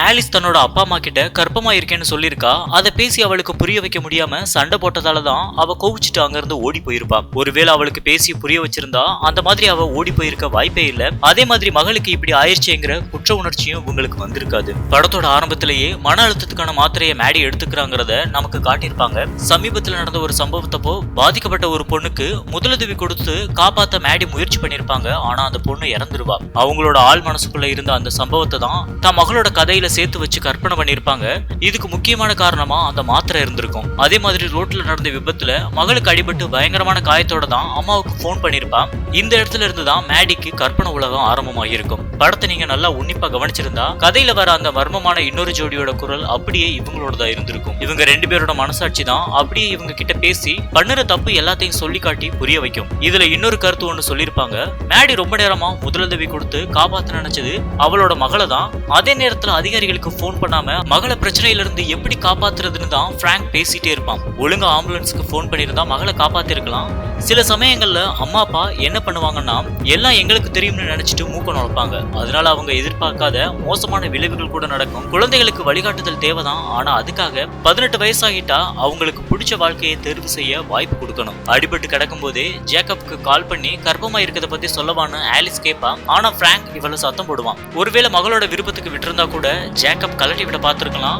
Alice தன்னோட அப்பா அம்மா கிட்ட கர்ப்பமா இருக்கேன்னு சொல்லியிருக்கா. அதை பேசி அவளுக்கு புரிய வைக்க முடியாம சண்டை போட்டதாலதான் அவ கோவிச்சுட்டு அங்கிருந்து ஓடி போயிருப்பா. ஒருவேளை அவளுக்கு பேசி புரிய வச்சிருந்தா அந்த மாதிரி அவ ஓடி போயிருக்க வாய்ப்பே இல்ல. அதே மாதிரி மகளுக்கு இப்படி ஆயிடுச்சுங்கிற குற்ற உணர்ச்சியும் உங்களுக்கு வந்திருக்காது. படத்தோட ஆரம்பத்திலேயே மன அழுத்தத்துக்கான மாத்திரையை மேடி எடுத்துக்கிறாங்கிறத நமக்கு காட்டியிருப்பாங்க. சமீபத்தில் நடந்த ஒரு சம்பவத்தப்போ பாதிக்கப்பட்ட ஒரு பொண்ணுக்கு முதலுதவி கொடுத்து காப்பாத்த மேடி முயற்சி பண்ணிருப்பாங்க. ஆனா அந்த பொண்ணு இறந்துருவா. அவங்களோட ஆள் மனசுக்குள்ள இருந்த அந்த சம்பவத்தை தான் தன் மகளோட கதையில சேர்த்து வச்சு கற்பனை பண்ணிருப்பாங்க. இதுக்கு முக்கியமான காரணமா அந்த மாத்திரை இருந்திருக்கும். அதே மாதிரி ரோட்ல நடந்த விபத்துல மகளுக்கு அடிபட்டு பயங்கரமான காயத்தோட தான் அம்மாவுக்கு போன் பண்ணிருப்பா. இந்த இடத்துல இருந்துதான் மேடிக்கு கற்பனை உலகம் ஆரம்பமாகி இருக்கும். படத்தை நீங்க நல்லா உன்னிப்பா கவனிச்சிருந்தா கதையில வர அந்த மர்மமான இன்னொரு ஜோடியோட குரல் அப்படியே இவங்களோடதா இருந்திருக்கும். இவங்க ரெண்டு பேரோட மனசாட்சி தான் அப்படியே இவங்க கிட்ட பேசி பண்ணுற தப்பு எல்லாத்தையும் சொல்லி காட்டி புரிய வைக்கும். இதுல இன்னொரு கருத்து ஒண்ணு சொல்லிருப்பாங்க. மேடி ரொம்ப நேரமா முதலுதவி கொடுத்து காப்பாத்த நினைச்சது அவளோட மகளை தான். அதே நேரத்துல அதிகாரிகளுக்கு போன் பண்ணாம மகளை பிரச்சனையில இருந்து எப்படி காப்பாத்துறதுன்னு தான் பிராங்க் பேசிட்டே இருப்பான். ஒழுங்கா ஆம்புலன்ஸ்க்கு போன் பண்ணிருந்தா மகளை காப்பாத்திருக்கலாம். சில சமயங்கள்ல அம்மா அப்பா என்ன பண்ணுவாங்கன்னா எல்லாம் எங்களுக்கு தெரியும்னு நினைச்சிட்டு மூக்க நுழைப்பாங்க. அதனால அவங்க எதிர்பார்க்காத மோசமான விளைவுகள் கூட நடக்கும். குழந்தைகளுக்கு வழிகாட்டுதல் தேவைதான். ஆனா அதுக்காக 18 வயசாகிட்டா அவங்களுக்கு பிடிச்ச வாழ்க்கையை தேர்வு செய்ய வாய்ப்பு கொடுக்கணும். அடிபட்டு கிடக்கும் போதே ஜேக்கப்க்கு கால் பண்ணி கர்ப்பமா இருக்கிறத பத்தி சொல்லவான்னு ஆலிஸ் கேட்பா. ஆனா பிராங்க் இவள சத்தம் போடுவான். ஒருவேளை மகளோட விருப்பத்துக்கு விட்டிருந்தா கூட ஜேக்கப் கலட்டி விட பார்த்திருக்கலாம்.